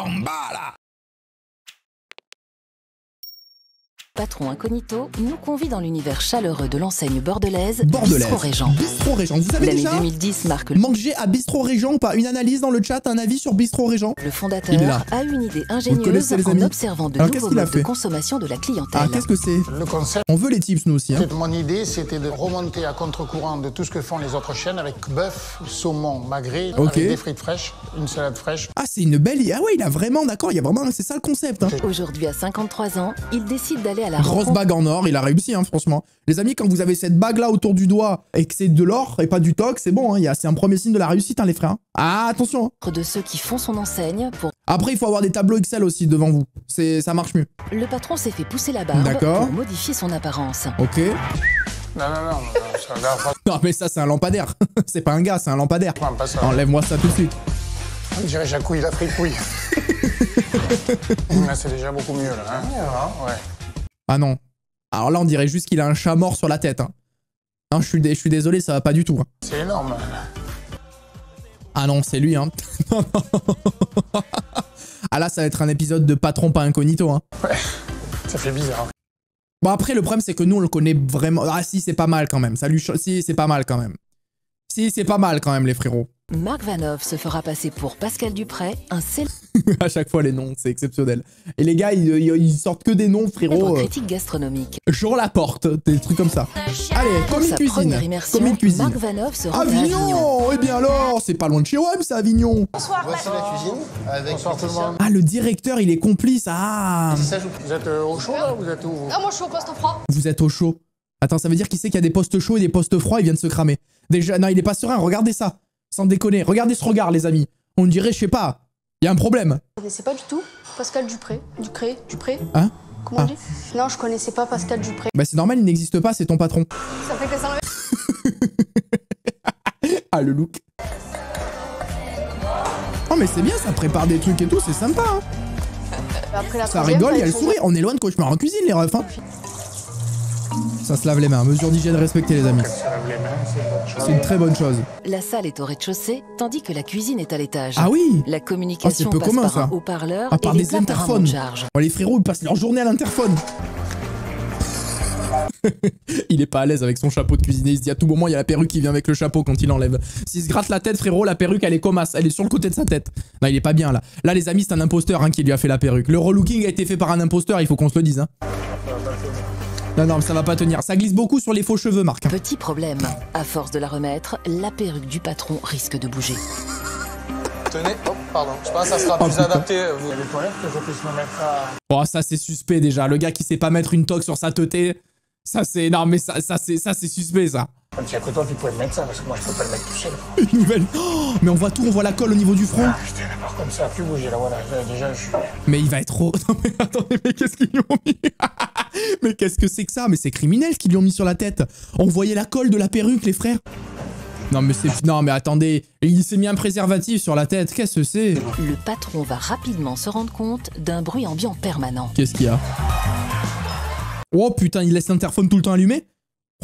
En bas, là. Patron Incognito nous convie dans l'univers chaleureux de l'enseigne bordelaise Bistro Régent. Bistro Régent, vous savez L'année déjà 2010 marque manger à Bistro Régent ou pas? Une analyse dans le chat, un avis sur Bistro Régent? Le fondateur a une idée ingénieuse en observant de nouveaux modes de consommation de la clientèle. Ah, qu'est-ce que c'est? Le concept. On veut les tips, nous aussi. Hein. Mon idée, c'était de remonter à contre-courant de tout ce que font les autres chaînes avec bœuf, saumon, magret, avec des frites fraîches, une salade fraîche. Ah, c'est une belle... Ah ouais, il a vraiment... D'accord, il y a vraiment... C'est ça le concept. Hein. Aujourd'hui, à 53 ans, il décide d'aller à la grosse bague en or, il a réussi, hein, franchement. Les amis, quand vous avez cette bague-là autour du doigt et que c'est de l'or et pas du tox, c'est bon, hein, c'est un premier signe de la réussite, hein, les frères. Ah, attention. De ceux qui font son enseigne pour... Après, il faut avoir des tableaux Excel aussi devant vous. Ça marche mieux. Le patron s'est fait pousser la barbe pour modifier son apparence. Ok. Non, c'est un gars. Non, mais ça, c'est un lampadaire. C'est pas un gars, c'est un lampadaire. Enlève-moi ça tout de suite. On dirait Jacouille la fripouille. Là, c'est déjà beaucoup mieux, là. Hein ouais. Ah non. Alors là, on dirait juste qu'il a un chat mort sur la tête. Hein. Non, je suis désolé, ça va pas du tout. Hein. C'est énorme. Ah non, c'est lui, hein. Ah là, ça va être un épisode de Patron pas Incognito, hein. Ouais, ça fait bizarre. Bon, après, le problème, c'est que nous, on le connaît vraiment... Ah si, c'est pas mal quand même. Si, c'est pas mal quand même. Si, c'est pas mal quand même, les frérots. Marc Vanhoff se fera passer pour Pascal Dupray, un célèbre... À chaque fois, les noms, c'est exceptionnel. Et les gars, ils sortent que des noms, frérot. Critique gastronomique. Jean Laporte, des trucs comme ça. Allez, commis cuisine. Commis cuisine. Marc Vanhoff se rend à Avignon. Eh bien alors, c'est pas loin de chez WAM, ça, Avignon. Bonsoir, voici la cuisine. Avec bonsoir tout le monde. Ah, le directeur, il est complice. Ah. Vous êtes au chaud, là? Vous êtes où? Ah, moi, je suis au poste froid. Vous êtes au chaud. Attends, ça veut dire qu'il sait qu'il y a des postes chauds et des postes froids, il vient de se cramer. Déjà, non, il est pas serein, regardez ça. Sans déconner, regardez ce regard, les amis. On dirait, je sais pas, il y a un problème. Je connaissais pas du tout Pascal Dupré. Dupré. Hein? Comment on dit? Non, je connaissais pas Pascal Dupré. Bah c'est normal, il n'existe pas, c'est ton patron. Ça fait que ça enlève. Ah, le look. Oh, mais c'est bien, ça prépare des trucs et tout, c'est sympa. Hein. Après la ça rigole, il y a le sourire. On est loin de cauchemar en cuisine, les refs. Hein. Ça se lave les mains. Mesure d'hygiène respectée, les amis. C'est une très bonne chose. La salle est au rez-de-chaussée, tandis que la cuisine est à l'étage. Ah oui. La communication peu passe commun, par ça. un haut-parleur par et des interphones. Oh, les frérots, ils passent leur journée à l'interphone. Il est pas à l'aise avec son chapeau de cuisinier. Il se dit à tout moment, il y a la perruque qui vient avec le chapeau quand il l'enlève. S'il se gratte la tête, frérot, la perruque, elle est comasse. Elle est sur le côté de sa tête. Non, il est pas bien, là. Là, les amis, c'est un imposteur hein, qui lui a fait la perruque. Le relooking a été fait par un imposteur, il faut qu'on se le dise. Hein. Non, mais ça va pas tenir. Ça glisse beaucoup sur les faux cheveux, Marc. Petit problème. À force de la remettre, la perruque du patron risque de bouger. Tenez, oh, pardon. Je pense que ça sera plus adapté. Vous avez des toilettes que je puisse me mettre à... Oh, ça, c'est suspect, déjà. Le gars qui sait pas mettre une toque sur sa teuté. Ça, c'est... Non, mais ça c'est suspect, ça. Il n'y a que toi qui pouvais mettre ça, parce que moi, je peux pas le mettre tout seul. Une nouvelle... Oh, mais on voit tout, on voit la colle au niveau du front. Ah, putain, alors comme ça a pu bouger, là, voilà. Déjà, je suis... Mais il va être trop... Non, mais attendez, mais qu'est-ce qu'ils lui ont mis? Mais qu'est-ce que c'est que ça? Mais c'est criminel ce qu'ils lui ont mis sur la tête. On voyait la colle de la perruque, les frères. Non, mais c'est... Non, mais attendez. Il s'est mis un préservatif sur la tête. Qu'est-ce que c'est? Le patron va rapidement se rendre compte d'un bruit ambiant permanent. Qu'est-ce qu'il y a? Oh, putain, il laisse l'interphone tout le temps allumé?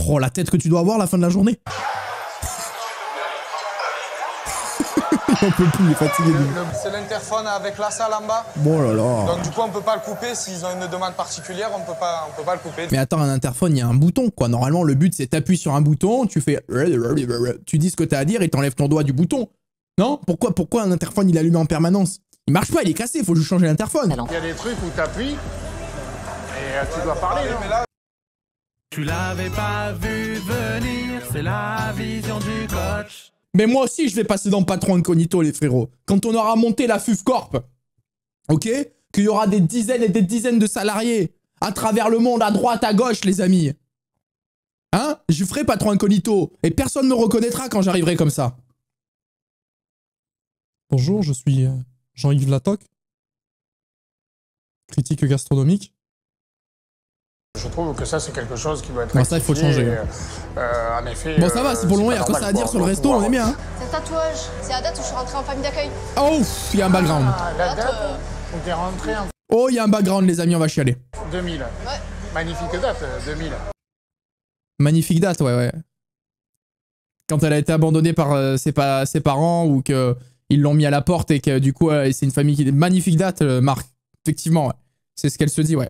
Oh, la tête que tu dois avoir à la fin de la journée. On peut plus, il est fatigué. C'est l'interphone avec la salle en bas. Bon là là. Donc du coup, on peut pas le couper. S'ils ont une demande particulière, on peut pas le couper. Mais attends, un interphone, il y a un bouton, quoi. Normalement, le but, c'est t'appuies sur un bouton, tu fais... Tu dis ce que t'as à dire et t'enlèves ton doigt du bouton. Non? Pourquoi un interphone, il est allumé en permanence? Il marche pas, il est cassé, il faut juste changer l'interphone. Il y a des trucs où t'appuies et tu dois parler, non? Mais là... Tu l'avais pas vu venir, c'est la vision du coach. Mais moi aussi, je vais passer dans Patron Incognito, les frérots. Quand on aura monté la FUF Corp, ok? Qu'il y aura des dizaines et des dizaines de salariés à travers le monde, à droite, à gauche, les amis. Hein? Je ferai Patron Incognito. Et personne ne me reconnaîtra quand j'arriverai comme ça. Bonjour, je suis Jean-Yves Latoc. Critique gastronomique. Je trouve que ça, c'est quelque chose qui doit être... Bon, ça, il faut le changer. En effet... Bon, ça va, c'est pour le moment, il y a quoi ça à dire sur le resto, on est bien. Hein. C'est un tatouage. C'est la date où je suis rentrée en famille d'accueil. Oh, il y a un background. Ah, la date où t'es rentré en... Oh, il y a un background, les amis, on va chialer. 2000. Ouais. Magnifique date, 2000. Magnifique date, ouais. Quand elle a été abandonnée par ses parents ou que ils l'ont mis à la porte et que du coup, c'est une famille qui est magnifique date, Marc. Effectivement, ouais. C'est ce qu'elle se dit, ouais.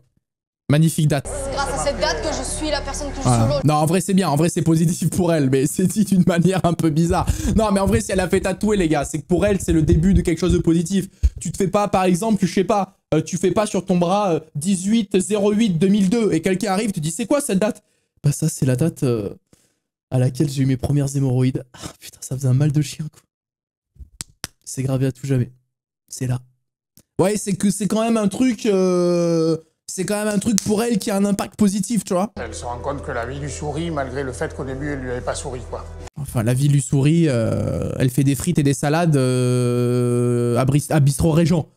Magnifique date. C'est grâce à cette date que je suis la personne que je suis Voilà. aujourd'hui. Non, en vrai, c'est bien. En vrai, c'est positif pour elle, mais c'est dit d'une manière un peu bizarre. Non, mais en vrai, si elle a fait tatouer, les gars, c'est que pour elle, c'est le début de quelque chose de positif. Tu te fais pas, par exemple, je sais pas, tu fais pas sur ton bras 18-08-2002 et quelqu'un arrive, te dit, c'est quoi cette date? Bah, ça, c'est la date à laquelle j'ai eu mes premières hémorroïdes. Ah, putain, ça faisait un mal de chien, quoi. C'est gravé à tout jamais. C'est là. Ouais, c'est que c'est quand même un truc. C'est quand même un truc pour elle qui a un impact positif, tu vois. Elle se rend compte que la vie lui sourit malgré le fait qu'au début elle lui avait pas souri, quoi. Enfin, la vie lui sourit. Elle fait des frites et des salades à Bistrot Régent.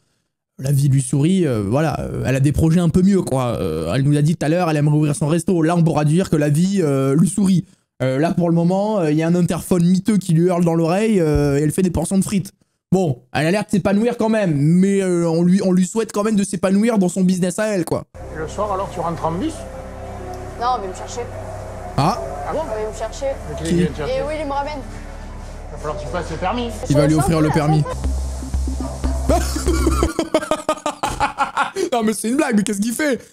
La vie lui sourit, voilà. Elle a des projets un peu mieux, quoi. Elle nous a dit tout à l'heure, elle aimerait ouvrir son resto. Là, on pourra dire que la vie lui sourit. Là, pour le moment, il y a un interphone miteux qui lui hurle dans l'oreille et elle fait des portions de frites. Bon, elle a l'air de s'épanouir quand même, mais on lui souhaite quand même de s'épanouir dans son business à elle, quoi. Et le soir, alors, tu rentres en bus? Non, on vient me chercher. Ah, Ah bon? On vient me chercher. Mais qui vient te chercher? Et oui, il me ramène. Il va falloir que tu passes le permis. il va lui offrir le permis. Non, mais c'est une blague, mais qu'est-ce qu'il fait?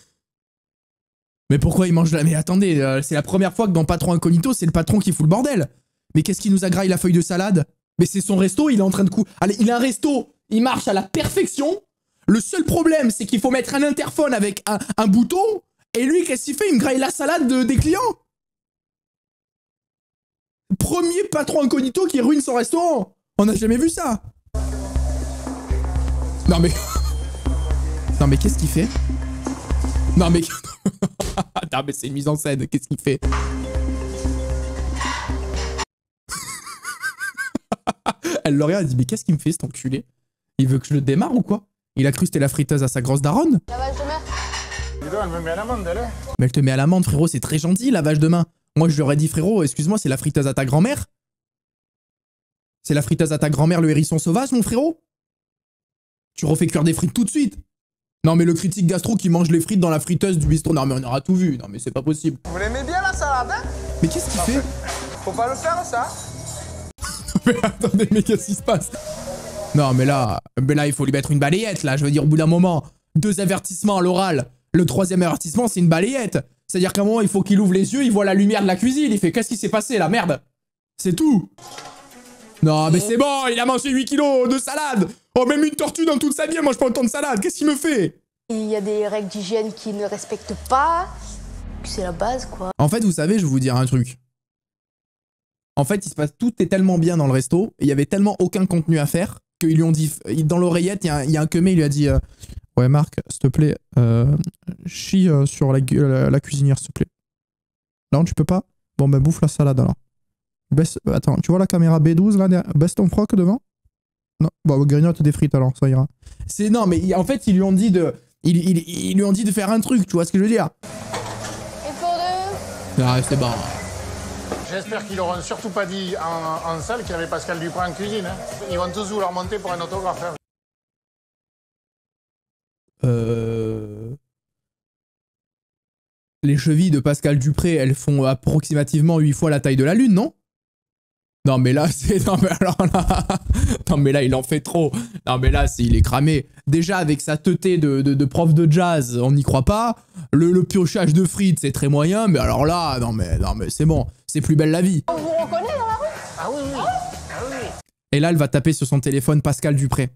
Mais pourquoi il mange de la... Mais attendez, c'est la première fois que dans Patron Incognito, c'est le patron qui fout le bordel. Mais qu'est-ce qui nous agraille la feuille de salade? Mais c'est son resto, il est en train de Allez, il a un resto, il marche à la perfection. Le seul problème, c'est qu'il faut mettre un interphone avec un bouton. Et lui, qu'est-ce qu'il fait? Il me graille la salade des clients. Premier patron incognito qui ruine son restaurant. On n'a jamais vu ça. Non mais... Non mais qu'est-ce qu'il fait? Non mais... Non mais c'est une mise en scène, qu'est-ce qu'il fait? Elle le regarde, elle dit mais qu'est-ce qu'il me fait cet enculé? Il veut que je le démarre ou quoi? Il a cru que c'était la friteuse à sa grosse daronne? La vache de mer. Dis donc, elle me met à l'amende, elle. Mais elle te met à l'amende, frérot, c'est très gentil la vache de main. Moi je lui aurais dit frérot, excuse-moi, c'est la friteuse à ta grand-mère? C'est la friteuse à ta grand-mère, le hérisson sauvage, mon frérot? Tu refais cuire des frites tout de suite? Non mais le critique gastro qui mange les frites dans la friteuse du bistrot, non mais on aura tout vu, non mais c'est pas possible. Vous l'aimez bien la salade, hein? Mais qu'est-ce qu'il fait? Faut pas le faire, ça? Mais attendez, mais qu'est-ce qui se passe? Non, mais là, il faut lui mettre une balayette, là. Je veux dire, au bout d'un moment, 2 avertissements à l'oral. Le 3e avertissement, c'est une balayette. C'est-à-dire qu'à un moment, il faut qu'il ouvre les yeux, il voit la lumière de la cuisine, il fait « Qu'est-ce qui s'est passé, là? Merde !» C'est tout. Non, mais c'est bon, il a mangé 8 kilos de salade. Oh, même une tortue dans toute sa vie, elle mange pas autant de salade. Qu'est-ce qu'il me fait? Il y a des règles d'hygiène qu'il ne respecte pas. C'est la base, quoi. En fait, vous savez, je vais vous dire un truc. En fait, il se passe, tout est tellement bien dans le resto, et il y avait tellement aucun contenu à faire, qu'ils lui ont dit, dans l'oreillette, il y a un queumé, il lui a dit ouais Marc, s'il te plaît, chie sur la cuisinière, s'il te plaît. Non, tu peux pas? Bon, ben bouffe la salade alors. Baisse, attends, tu vois la caméra B12 là, baisse ton froc devant? Non, bon, grignote des frites alors, ça ira. C'est, non, mais en fait, ils lui ont dit de faire un truc, tu vois ce que je veux dire? Et pour deux. Ah, c'est bon. J'espère qu'ils n'auront surtout pas dit en salle qu'il y avait Pascal Duprat en cuisine. Hein. Ils vont tous vouloir monter pour un autographe. Hein. Les chevilles de Pascal Dupré, elles font approximativement 8 fois la taille de la Lune, non? Non mais là, c'est... Non mais alors là... Non mais là, il en fait trop. Non mais là, il est cramé. Déjà, avec sa teuté de prof de jazz, on n'y croit pas. Le piochage de frites, c'est très moyen. Mais alors là, non mais c'est bon. C'est plus belle la vie. On vous reconnaît dans la rue? Ah oui, oui. Ah oui, oui. Et là, elle va taper sur son téléphone Pascal Dupré.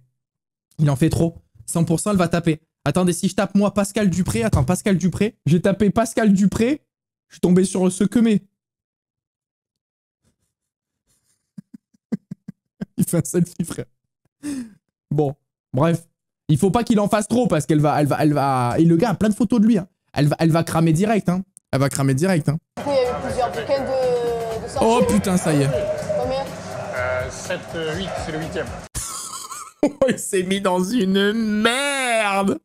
Il en fait trop. 100%, elle va taper. Attendez, si je tape moi Pascal Dupré... Attends, Pascal Dupré. J'ai tapé Pascal Dupré. Je suis tombé sur ce queumé. Il fait un selfie, frère. Bon, bref. Il faut pas qu'il en fasse trop parce qu'elle va... Et le gars a plein de photos de lui. Hein. Elle va cramer direct. Hein. Elle va cramer direct. Hein. Du coup, il y a eu plusieurs week-ends de sorties. Oh putain, ça y est. Combien? 7, 8, c'est le 8e. Il s'est mis dans une merde.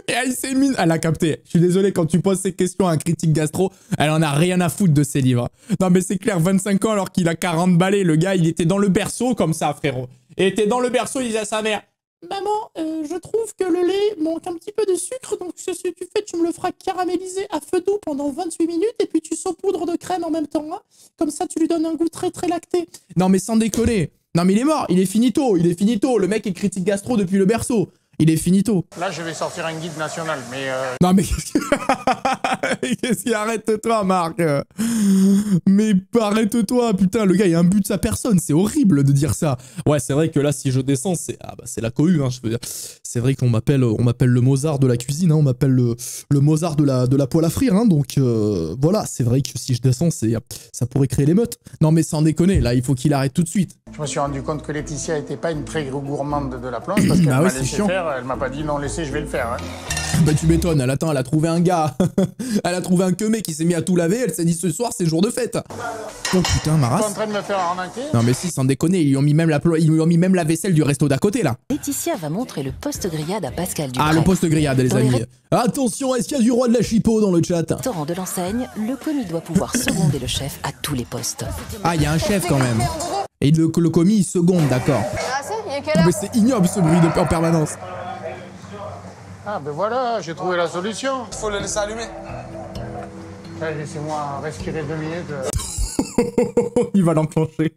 Et elle s'est mis... Elle a capté. Je suis désolé, quand tu poses ces questions à un critique gastro, elle en a rien à foutre de ses livres. Non mais c'est clair, 25 ans alors qu'il a 40 balais. Le gars, il était dans le berceau comme ça, frérot. Il était dans le berceau, il disait à sa mère: maman, je trouve que le lait manque un petit peu de sucre, donc ce que tu fais, tu me le feras caraméliser à feu doux pendant 28 minutes et puis tu saupoudres de crème en même temps. Hein. Comme ça, tu lui donnes un goût très très lacté. Non mais sans déconner. Non mais il est mort, il est finito, il est finito. Le mec est critique gastro depuis le berceau. Il est finito. Là, je vais sortir un guide national, mais... Non mais qu'est-ce qu'il arrête-toi, Marc. Mais arrête-toi, putain, le gars il a un but de sa personne, c'est horrible de dire ça. Ouais, c'est vrai que là, si je descends, c'est c'est la cohue, hein, je veux dire. C'est vrai qu'on m'appelle le Mozart de la cuisine, hein, on m'appelle le Mozart de la poêle à frire, hein, donc voilà, c'est vrai que si je descends, ça pourrait créer l'émeute. Non mais sans déconner, là, il faut qu'il arrête tout de suite. Je me suis rendu compte que Laetitia n'était pas une très gourmande de la planche, parce qu'elle m'a laissé faire, elle m'a pas dit non, laissez, je vais le faire. Hein. Bah tu m'étonnes, elle a trouvé un gars, elle a trouvé un queumé qui s'est mis à tout laver, elle s'est dit ce soir c'est jour de fête. Oh putain, ma race. T'es en train de me faire arnaquer? Non mais si, sans déconner, ils lui ont mis même la vaisselle du resto d'à côté là. Laetitia va montrer le post-grillade à Pascal Dupré. Ah, le post-grillade, les amis. Attention, est-ce qu'il y a du roi de la chipot dans le chat? Restaurant de l'enseigne, le commis doit pouvoir seconder le chef à tous les postes. Ah, il y a un chef quand même. Et le commis, il seconde, d'accord. Ah, c'est? Il y a quelle heure? Mais c'est ignoble ce bruit en permanence. Ah ben voilà, j'ai trouvé la solution. Il faut le laisser allumer. Laissez-moi respirer 2 minutes. Il va l'enclencher.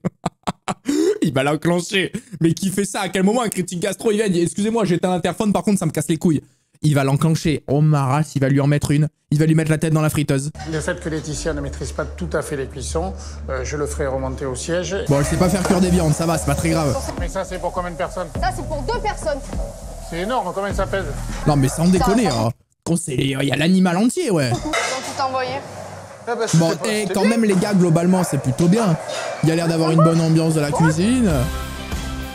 Il va l'enclencher. Mais qui fait ça? À quel moment un critique gastro, il vient et dit excusez-moi, j'ai éteint l'interphone, par contre ça me casse les couilles. Il va l'enclencher. Oh ma race, il va lui en mettre une. Il va lui mettre la tête dans la friteuse. Le fait que Laetitia ne maîtrise pas tout à fait les cuissons, je le ferai remonter au siège. Bon, elle sait pas faire cuire des viandes, ça va, c'est pas très grave. Mais ça, c'est pour combien de personnes? Ça, c'est pour 2 personnes. C'est énorme, combien ça pèse? Non mais sans déconner, hein. Il y a l'animal entier, ouais. Ils ont tout envoyé. Ah bah, Bon, et quand même les gars, globalement, c'est plutôt bien. Il y a l'air d'avoir une bonne ambiance de la cuisine.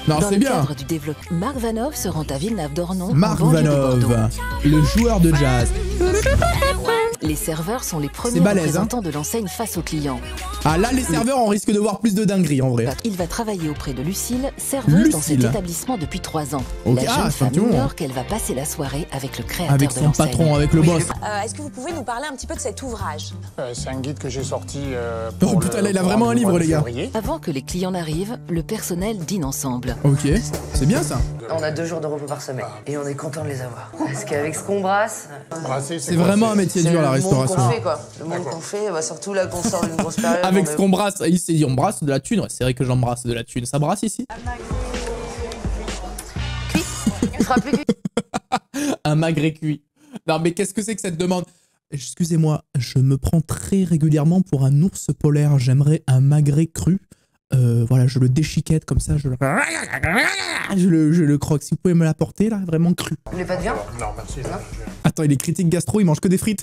Non, Dans c'est le bien. cadre du développement, Marc Vanov se rend à Villeneuve-d'Ornon. Marc en banlieue de Vanov, Bordeaux. le joueur de jazz. Les serveurs sont les premiers balèze, représentants de l'enseigne face aux clients. Ah là, les serveurs, on risque de voir plus de dingueries en vrai. Il va travailler auprès de Lucille, serveuse dans cet Lucille. établissement depuis 3 ans. Ok, La jeune femme effectivement. ignore qu'elle va passer la soirée avec le créateur Avec de son l'enseigne. patron, avec le boss. Est-ce que vous pouvez nous parler un petit peu de cet ouvrage? C'est un guide que j'ai sorti Oh putain, là, il a vraiment un livre, les gars. Avant que les clients n'arrivent, le personnel dîne ensemble. Ok, c'est bien ça. On a 2 jours de repos par semaine et on est content de les avoir. Parce qu'avec ce qu'on brasse, C'est vraiment un métier dur, la restauration. le monde qu'on fait, quoi. Le monde qu'on fait, bah, surtout là qu'on sort d'une grosse période. Avec ce qu'on brasse, il s'est dit on brasse de la thune. Ouais, c'est vrai que j'embrasse de la thune. Ça brasse ici? Cuit. Il sera plus cuit. Un magret cuit. Non mais qu'est-ce que c'est que cette demande? Excusez-moi, je me prends très régulièrement pour un ours polaire. J'aimerais un magret cru. Voilà, je le déchiquette comme ça, je le croque. Si vous pouvez me l'apporter là, vraiment cru. Vous voulez pas de viande? Non, merci. Attends, il est critique gastro, il mange que des frites.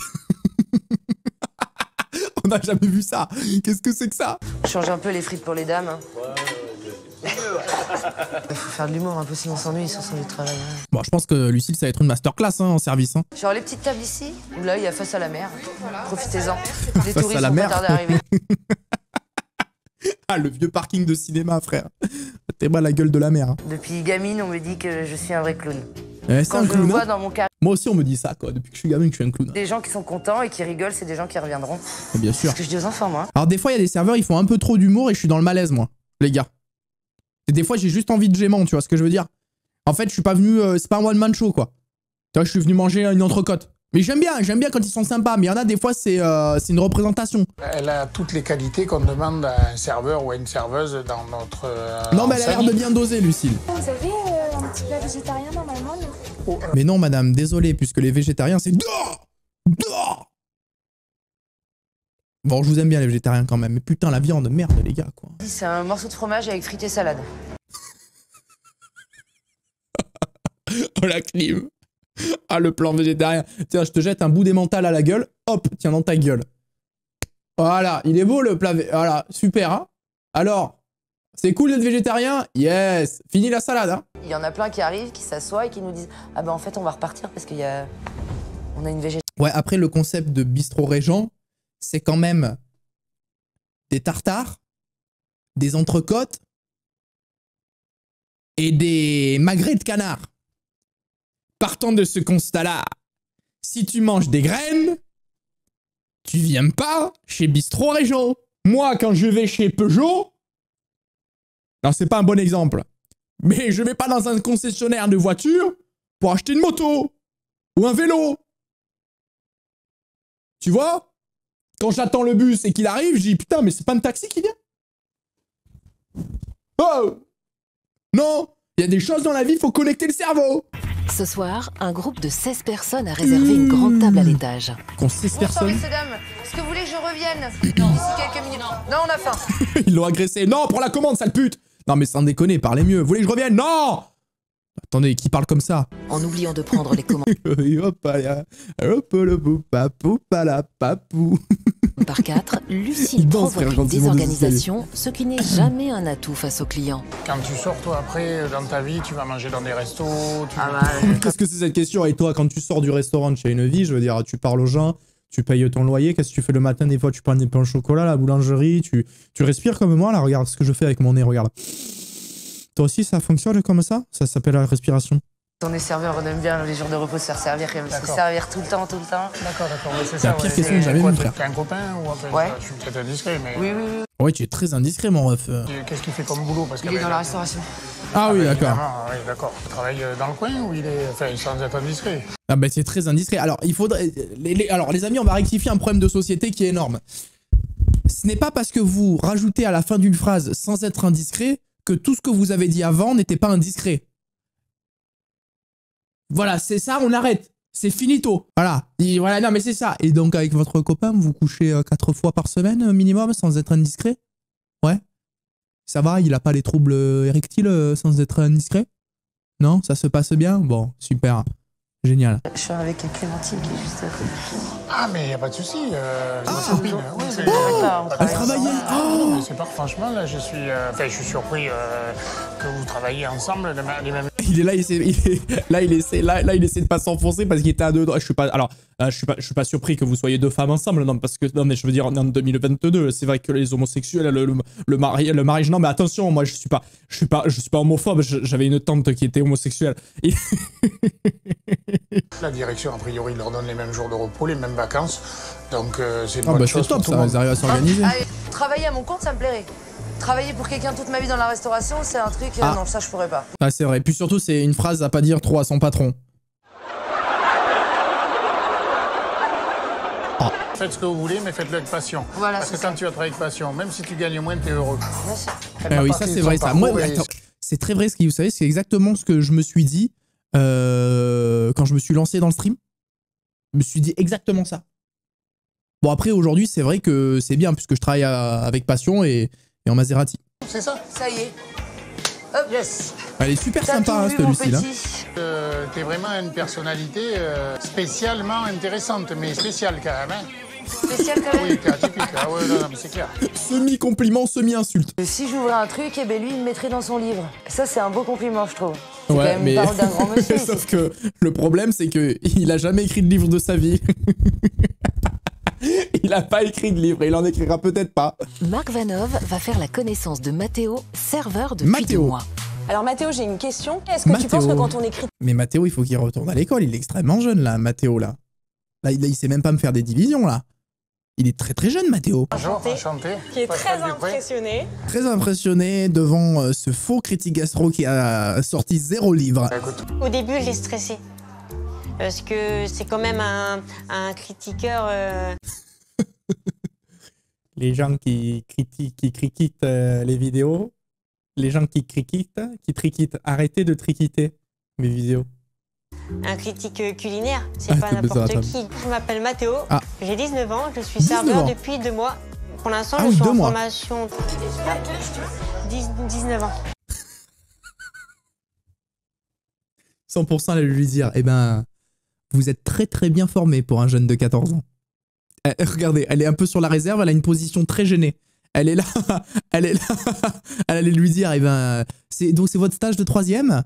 On n'a jamais vu ça. Qu'est-ce que c'est que ça? Change un peu les frites pour les dames. Hein. Il faut faire de l'humour un peu, sinon on s'ennuie sur son lieu de travail. Hein. Bon, je pense que Lucille, ça va être une masterclass hein, en service. Hein. Genre les petites tables ici, où là il y a face à la mer. Profitez-en. Les Face touristes à la vont pas mer. tarder à arriver. Ah, le vieux parking de cinéma, frère. T'es pas la gueule de la mer. Hein. Depuis gamine, on me dit que je suis un vrai clown. C'est Quand un je le clown. vois Hein. dans mon carré, Moi aussi, on me dit ça, quoi. Depuis que je suis gamin, que je suis un clown. des gens qui sont contents et qui rigolent, c'est des gens qui reviendront. Et bien sûr. C'est ce que je dis aux enfants, moi. Alors, des fois, il y a des serveurs, ils font un peu trop d'humour et je suis dans le malaise, moi, les gars. Et des fois, j'ai juste envie de gémant, tu vois ce que je veux dire? En fait, je suis pas venu. C'est pas un one-man show, quoi. Tu vois, je suis venu manger une entrecôte. Mais j'aime bien quand ils sont sympas. Mais il y en a des fois, c'est une représentation. Elle a toutes les qualités qu'on demande à un serveur ou à une serveuse dans notre. Non, mais elle a l'air de bien doser, Lucille. Vous avez un petit plat végétarien normalement, non? Mais non, madame, désolé, puisque les végétariens, c'est dehors! Dehors! Bon, je vous aime bien, les végétariens, quand même. Mais putain, la viande, merde, les gars, quoi. C'est un morceau de fromage avec frites et salade. Oh, la clim. Ah, le plan végétarien. Tiens, je te jette un bout d'émental à la gueule. Hop, tiens, dans ta gueule. Voilà, il est beau, le plat. Voilà, super, hein. Alors, c'est cool d'être végétarien? Yes. Fini la salade, hein. Il y en a plein qui arrivent, qui s'assoient et qui nous disent « Ah ben en fait, on va repartir parce qu'on a une végétarienne. » Ouais, après, le concept de bistrot régent, c'est quand même des tartares, des entrecôtes et des magrets de canard. Partant de ce constat-là, si tu manges des graines, tu viens pas chez Bistrot Régent. Moi, quand je vais chez Peugeot, non, c'est pas un bon exemple, mais je vais pas dans un concessionnaire de voitures pour acheter une moto ou un vélo. Tu vois? Quand j'attends le bus et qu'il arrive, je dis putain, mais c'est pas un taxi qui vient? Oh! Non, il y a des choses dans la vie, faut connecter le cerveau. Ce soir, un groupe de 16 personnes a réservé une grande table à l'étage. Qu'on 16 Bonsoir, personnes. messieurs, dames. Est-ce que vous voulez que je revienne d'ici quelques minutes? Non, on a faim. Ils l'ont agressé. Non, prends la commande, sale pute. Non, mais sans déconner, parlez mieux. Vous voulez que je revienne? Non. Attendez, qui parle comme ça? En oubliant de prendre les commandes par 4, Lucille Il danse, provoque frère, quand une tout le monde est désorganisation, ce qui n'est jamais un atout face aux clients. Quand tu sors, toi, après, dans ta vie, tu vas manger dans des restos. Qu'est-ce que c'est cette question? Et toi, quand tu sors du restaurant de chez une vie, je veux dire, tu parles aux gens, tu payes ton loyer, qu'est-ce que tu fais le matin? Des fois, tu prends des pains au chocolat à la boulangerie, tu respires comme moi, là, regarde ce que je fais avec mon nez, regarde. Toi aussi, ça fonctionne comme ça? Ça s'appelle la respiration. On est serveur, on aime bien les jours de repos se faire servir, se servir tout le temps. D'accord, ouais, c'est C'est la pire question que j'avais vue, frère. T'es un copain ou enfin, Ouais. je suis peut-être indiscret, mais... Oui. Ouais, tu es très indiscret, mon ref. Qu'est-ce qu'il fait comme boulot? Parce Il est dans la restauration. Ah oui, d'accord. Oui, d'accord. Il travaille dans le coin ou il est... Enfin, sans être indiscret? Ah bah c'est très indiscret. Alors, il faudrait... Alors, les amis, on va rectifier un problème de société qui est énorme. Ce n'est pas parce que vous rajoutez à la fin d'une phrase sans être indiscret que tout ce que vous avez dit avant n'était pas indiscret. Voilà, c'est ça, on arrête. C'est finito. Voilà. Et voilà, non mais c'est ça. Et donc avec votre copain, vous couchez 4 fois par semaine minimum sans être indiscret? Ouais. Ça va, il a pas les troubles érectiles sans être indiscret? Non, ça se passe bien? Bon, super. Génial. Je suis avec Clémentine qui est juste à côté. Ah, mais y a pas de souci. C'est ma copine. Oui, c'est... Elle travaillait. Non, mais c'est pas... Franchement, là, je suis surpris que vous travailliez ensemble les mêmes... Il est là, il essaie de pas s'enfoncer parce qu'il était à deux doigts. Je suis pas surpris que vous soyez deux femmes ensemble, non, parce que, non, mais je veux dire, on est en 2022, c'est vrai que les homosexuels, le mariage, non, mais attention, moi, je suis pas homophobe, j'avais une tante qui était homosexuelle. Et... La direction, a priori, leur donne les mêmes jours de repos, les mêmes vacances, donc c'est une Ah bonne bah chose c'est top, pour tout le ça, monde. ils arrivent à s'organiser. Allez, travailler à mon compte, ça me plairait. Travailler pour quelqu'un toute ma vie dans la restauration, c'est un truc... non, ça, je pourrais pas. Ah, c'est vrai. Puis surtout, c'est une phrase à pas dire trop à son patron. Faites ce que vous voulez, mais faites-le avec passion. Voilà, parce que c'est quand ça. tu vas travailler avec passion, même si tu gagnes moins, t'es heureux. Ah oui, ça c'est vrai, ça. Moi, attends, c'est très vrai ce que vous savez, c'est exactement ce que je me suis dit quand je me suis lancé dans le stream. Je me suis dit exactement ça. Bon, après, aujourd'hui, c'est vrai que c'est bien, puisque je travaille avec passion et en Maserati. C'est ça. Ça y est. Hop. Yes. Elle est super T'as sympa, tout hein, vu, cette mon Lucille. Hein. petit. T'es vraiment une personnalité spécialement intéressante, mais spéciale quand même. Hein. Spécial quand même. Oui, t'es atypique. Ah ouais, non, mais c'est clair. Semi-compliment, semi-insulte. Si j'ouvrais un truc, eh ben lui, il me mettrait dans son livre. Ça, c'est un beau compliment, je trouve. C'est Ouais, quand même mais... une parole d'un grand monsieur. Sauf que le problème, c'est qu'il a jamais écrit de livre de sa vie. Il a pas écrit de livre et il en écrira peut-être pas. Marc Vanov va faire la connaissance de Mathéo, serveur depuis 2 mois. Alors Mathéo, j'ai une question. Est-ce que tu penses que quand on écrit... Mais Mathéo, il faut qu'il retourne à l'école. Il est extrêmement jeune, là, Mathéo, là. Là, il sait même pas me faire des divisions, là. Il est très très jeune, Mathéo. Bonjour, enchanté. Qui est très impressionné. Très impressionné devant ce faux critique gastro qui a sorti 0 livre. Au début, j'ai stressé. Parce que c'est quand même un critiqueur... Les gens qui critiquent les vidéos, les gens qui triquitent, arrêtez de triquiter mes vidéos. Un critique culinaire, c'est pas n'importe qui. Je m'appelle Mathéo, j'ai 19 ans, je suis serveur depuis 2 mois. Pour l'instant, je suis en formation 19 ans. 100% allait lui dire, eh ben, vous êtes très très bien formé pour un jeune de 14 ans. Regardez, elle est un peu sur la réserve, elle a une position très gênée. Elle est là, elle allait lui dire, eh ben, donc c'est votre stage de 3e?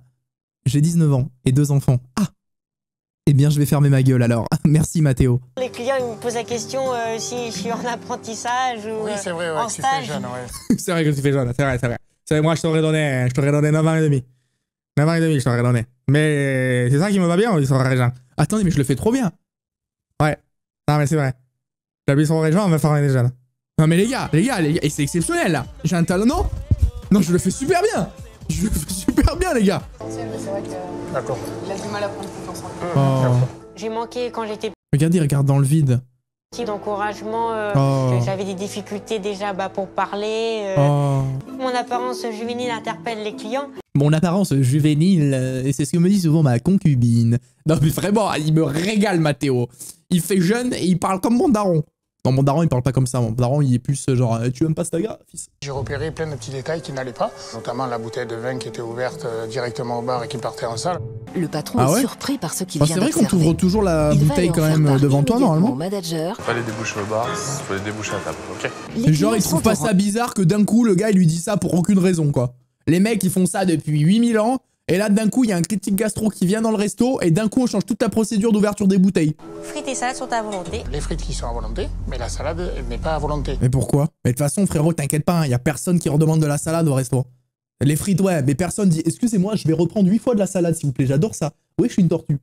J'ai 19 ans et 2 enfants. Ah, eh bien je vais fermer ma gueule alors. Merci Mathéo. Les clients ils me posent la question si je suis en apprentissage ou oui, c'est vrai, ouais, en stage. Tu fais jeune, ouais. C'est vrai que tu fais jeune, c'est vrai. C'est vrai, moi je t'aurais donné 9 ans et demi. 9 ans et demi je t'aurais donné. Mais c'est ça qui me va bien, ils sont régents. Attendez, mais je le fais trop bien. Ouais, non mais c'est vrai. J'habite sur Régent, on va former des jeunes. Non mais les gars, et c'est exceptionnel là. J'ai un talent, non, je le fais super bien. Je le fais super bien les gars. C'est vrai qu'il a du mal à prendre confiance en lui. Oh. J'ai manqué quand j'étais... Regardez, il regarde dans le vide. Petit d'encouragement, j'avais des difficultés déjà pour parler. Mon apparence juvénile interpelle les clients. Mon apparence juvénile, et c'est ce que me dit souvent ma concubine. Non mais vraiment, il me régale Mathéo. Il fait jeune et il parle comme mon daron. Non, mon daron il parle pas comme ça, mon daron il est plus genre tu aimes pas Staga, fils? J'ai repéré plein de petits détails qui n'allaient pas, notamment la bouteille de vin qui était ouverte directement au bar et qui partait en salle. Le patron est surpris par ce qu'il vient d'observer. C'est vrai qu'on t'ouvre toujours la bouteille quand même devant toi normalement. Pas les déboucher au bar, faut les déboucher à table, ok? Genre il trouve pas ça bizarre que d'un coup le gars il lui dit ça pour aucune raison quoi. Les mecs ils font ça depuis 8000 ans. Et là, d'un coup, il y a un critique gastro qui vient dans le resto et d'un coup, on change toute la procédure d'ouverture des bouteilles. Frites et salades sont à volonté. Les frites qui sont à volonté, mais la salade n'est pas à volonté. Mais pourquoi? Mais de toute façon, frérot, t'inquiète pas, il y a personne qui redemande de la salade au resto. Les frites, ouais, mais personne dit « Excusez-moi, je vais reprendre 8 fois de la salade, s'il vous plaît, j'adore ça. » Oui, je suis une tortue.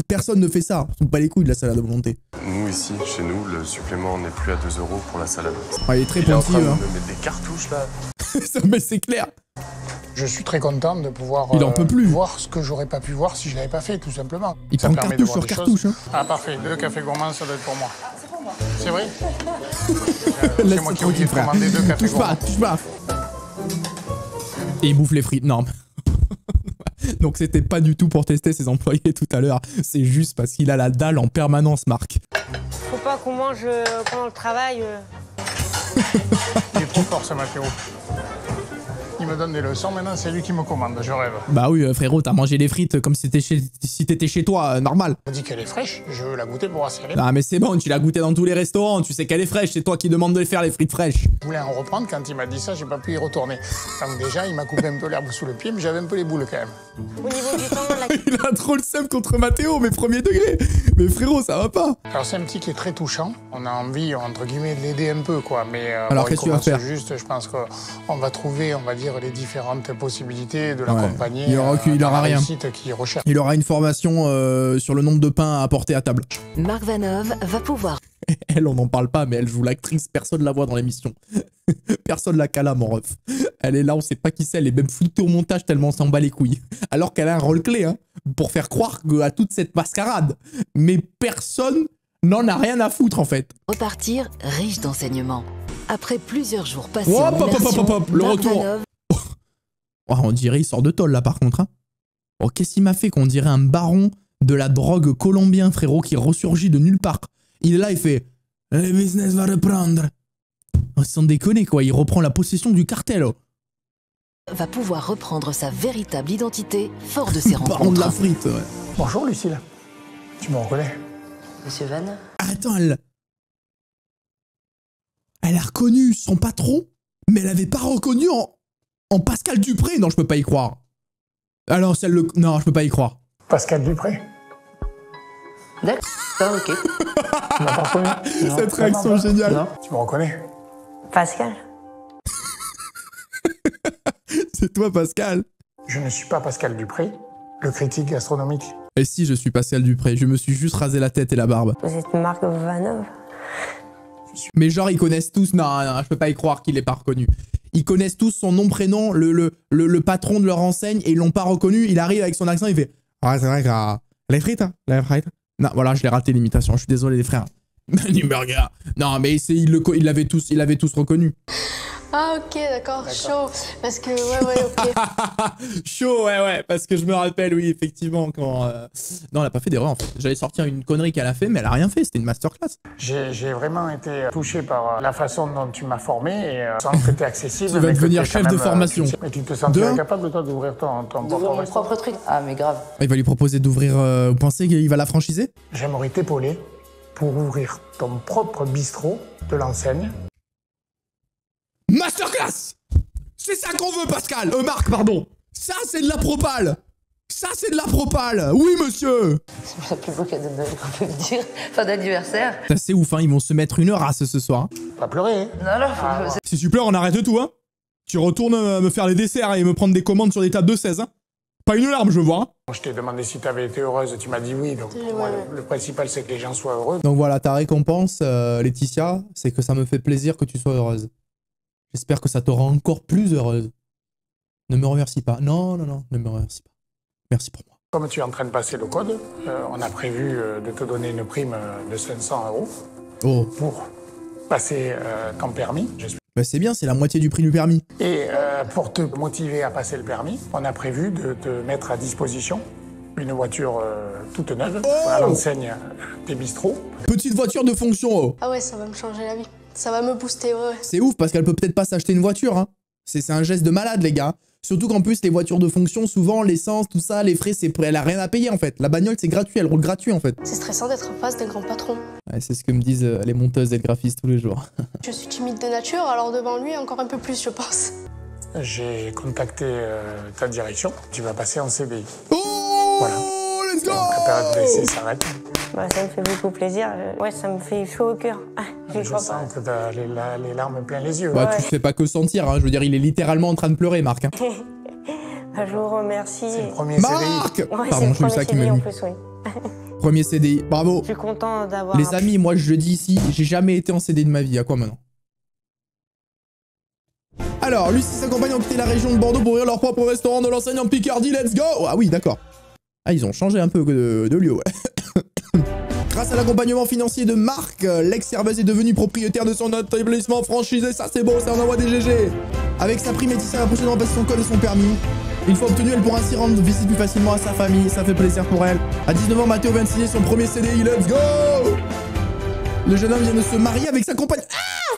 Personne ne fait ça, on se pas les couilles de la salade à volonté. Nous, ici, chez nous, le supplément n'est plus à 2 € pour la salade. Il est très pointilleux. Il est en train de me mettre des cartouches, là. Mais c'est clair. Je suis très content de pouvoir voir ce que j'aurais pas pu voir si je l'avais pas fait, tout simplement. Il prend cartouche sur cartouche. Hein. Ah, parfait. 2 cafés gourmands, ça doit être pour moi. Ah, c'est pour moi. C'est vrai? C'est moi qui ai oublié de commander 2 cafés gourmands. Touche pas. Et il bouffe les frites. Non. Donc c'était pas du tout pour tester ses employés tout à l'heure. C'est juste parce qu'il a la dalle en permanence, Marc. Faut pas qu'on mange pendant le travail. Il est trop fort, ce Mathéo. Il me donne des leçons, maintenant c'est lui qui me commande, je rêve. Bah oui, frérot, t'as mangé les frites comme si t'étais chez toi, normal. On dit qu'elle est fraîche, je veux la goûter pour voir si elle est... Ah mais c'est bon, tu l'as goûté dans tous les restaurants, tu sais qu'elle est fraîche, c'est toi qui demandes de les faire les frites fraîches. Je voulais en reprendre, quand il m'a dit ça, j'ai pas pu y retourner. Donc déjà, il m'a coupé un peu l'herbe sous le pied, mais j'avais un peu les boules quand même. Au niveau du temps, il a trop le seum contre Mathéo, mais premier degré. Mais frérot, ça va pas. Alors c'est un petit qui est très touchant, on a envie, entre guillemets, de l'aider un peu, quoi. Mais alors qu'est-ce que tu vas faire? Juste, je pense qu'on va trouver, on va dire, les différentes possibilités de l'accompagner. Il aura rien. Il aura une formation sur le nombre de pains à apporter à table. Marc Vanov va pouvoir... Elle, on n'en parle pas, mais elle joue l'actrice, personne la voit dans l'émission. Personne la cala, mon ref. Elle est là, on sait pas qui c'est, elle est même floutée au montage tellement on s'en bat les couilles. Alors qu'elle a un rôle clé, hein, pour faire croire à toute cette mascarade. Mais personne n'en a rien à foutre, en fait. Repartir riche d'enseignements. Après plusieurs jours passés en immersion, le retour. Oh, on dirait il sort de tôle, là, par contre. Hein. Oh, qu'est-ce qu'il m'a fait qu'on dirait un baron de la drogue colombien, frérot, qui ressurgit de nulle part. Il est là, il fait « Le business va reprendre ». Oh, sans déconner, quoi. Il reprend la possession du cartel. Oh. Va pouvoir reprendre sa véritable identité fort de ses rencontres. Baron de la frite, ouais. Bonjour, Lucille. Tu me reconnais? Monsieur Van? Attends, elle a reconnu son patron, mais elle avait pas reconnu en Pascal Dupré. Non, je peux pas y croire. Alors, non, je peux pas y croire. Pascal Dupré? D'accord, ok. Tu m'as pas reconnu? Cette réaction géniale. Non. Tu me reconnais? Pascal? C'est toi, Pascal? Je ne suis pas Pascal Dupré, le critique gastronomique. Et si, je suis Pascal Dupré. Je me suis juste rasé la tête et la barbe. Vous êtes Marc Vanov? Mais genre, ils connaissent tous... Non, je peux pas y croire qu'il l'ait pas reconnu. Ils connaissent tous son nom, prénom, le patron de leur enseigne, et ils l'ont pas reconnu. Il arrive avec son accent, il fait « Ah, c'est vrai que... les frites, hein, les frites. » Non, voilà, je l'ai raté l'imitation. Je suis désolé, les frères. Manu Burger. Non, mais il l'avait tous reconnu. Ah, ok, d'accord, chaud. Parce que, ouais, ok. Chaud, ouais, parce que je me rappelle, oui, effectivement, quand... Non, elle a pas fait d'erreur, en fait. J'allais sortir une connerie qu'elle a fait, mais elle a rien fait, c'était une masterclass. J'ai vraiment été touché par la façon dont tu m'as formé, et sans que t'es accessible. Tu vas devenir chef de formation. Mais tu te sentirais capable, toi, d'ouvrir ton propre truc? Ah, mais grave. Il va lui proposer d'ouvrir... vous pensez qu'il va la franchiser? J'aimerais t'épauler pour ouvrir ton propre bistrot de l'enseigne. Masterclass! C'est ça qu'on veut, Pascal! Marc, pardon! Ça, c'est de la propale! Ça, c'est de la propale! Oui, monsieur! C'est le plus beau cadeau de Noël qu'on peut me dire. Fin d'anniversaire. C'est ouf, hein, ils vont se mettre une race ce soir. Hein. Pas pleurer, hein? Non, faut... Si tu pleures, on arrête tout, hein? Tu retournes me faire les desserts et me prendre des commandes sur des tables de 16, hein? Pas une larme, je vois. Hein. Je t'ai demandé si t'avais été heureuse, tu m'as dit oui, donc moi, le principal, c'est que les gens soient heureux. Donc voilà, ta récompense, Laetitia, c'est que ça me fait plaisir que tu sois heureuse. J'espère que ça te rend encore plus heureuse. Ne me remercie pas. Non, ne me remercie pas. Merci pour moi. Comme tu es en train de passer le code, on a prévu de te donner une prime de 500 € pour passer ton permis. Bah c'est bien, c'est la moitié du prix du permis. Et pour te motiver à passer le permis, on a prévu de te mettre à disposition une voiture toute neuve à l'enseigne des bistrots. Petite voiture de fonction. Ah ouais, ça va me changer la vie. Ça va me booster, ouais. C'est ouf parce qu'elle peut peut-être pas s'acheter une voiture. Hein. C'est un geste de malade, les gars. Surtout qu'en plus, les voitures de fonction, souvent, l'essence, tout ça, les frais, elle a rien à payer en fait. La bagnole, c'est gratuit, elle roule gratuit en fait. C'est stressant d'être en face d'un grand patron. Ouais, c'est ce que me disent les monteuses et les graphistes tous les jours. Je suis timide de nature, alors devant lui, encore un peu plus, je pense. J'ai contacté ta direction. Tu vas passer en CDI. Voilà. Let's go! Donc, la période d'essai s'arrête. Bah, ça me fait beaucoup plaisir. Ouais, ça me fait chaud au cœur. Je sens que t'as les larmes plein les yeux. Bah, tu fais pas que sentir, hein. Je veux dire, il est littéralement en train de pleurer, Marc. Hein. Je vous remercie. C'est le premier Marc CDI. Ouais, pardon, je suis ça qui me en plus, oui. Premier CDI, bravo. Je suis content d'avoir... Les amis, moi je le dis ici, j'ai jamais été en CDI de ma vie. À quoi maintenant? Alors, Lucie et sa compagne ont quitté la région de Bordeaux pour ouvrir leur propre restaurant de l'enseigne en Picardie. Let's go! Ah oui, d'accord. Ah, ils ont changé un peu de lieu, ouais. Grâce à l'accompagnement financier de Marc, l'ex-serveuse est devenue propriétaire de son établissement franchisé. Ça, c'est beau, ça en envoie des GG. Avec sa prime, Laetitia va prochainement passer son code et son permis. Une fois obtenu, elle pourra ainsi rendre visite plus facilement à sa famille. Ça fait plaisir pour elle. À 19 ans, Mathéo vient de signer son premier CDI. Let's go! Le jeune homme vient de se marier avec sa compagne. Ah!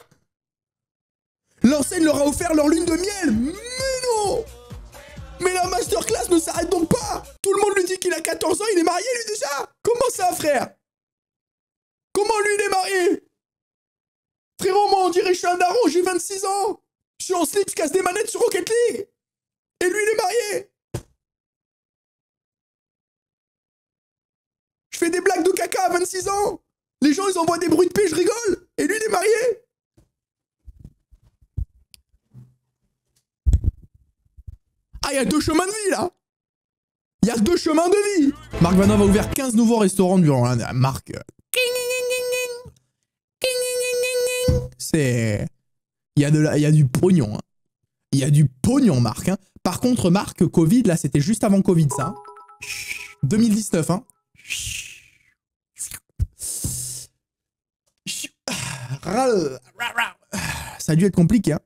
L'enseigne leur a offert leur lune de miel. Mais non! Mais la masterclass ne s'arrête donc pas! Tout le monde lui dit qu'il a 14 ans, il est marié lui déjà! Comment ça, frère? Comment lui il est marié? Frérot, moi on dirait que je suis un daron, j'ai 26 ans! Je suis en slip, je casse des manettes sur Rocket League! Et lui il est marié! Je fais des blagues de caca à 26 ans! Les gens ils envoient des bruits de paix, je rigole! Et lui il est marié! Ah, il y a 2 chemins de vie, là. Il y a 2 chemins de vie. Marc Vanov a ouvert 15 nouveaux restaurants durant l'année. Marc... C'est... Il y a du pognon. Hein. Il y a du pognon, Marc. Hein. Par contre, Marc, Covid, là, c'était juste avant Covid, ça. 2019, hein. Ça a dû être compliqué, hein.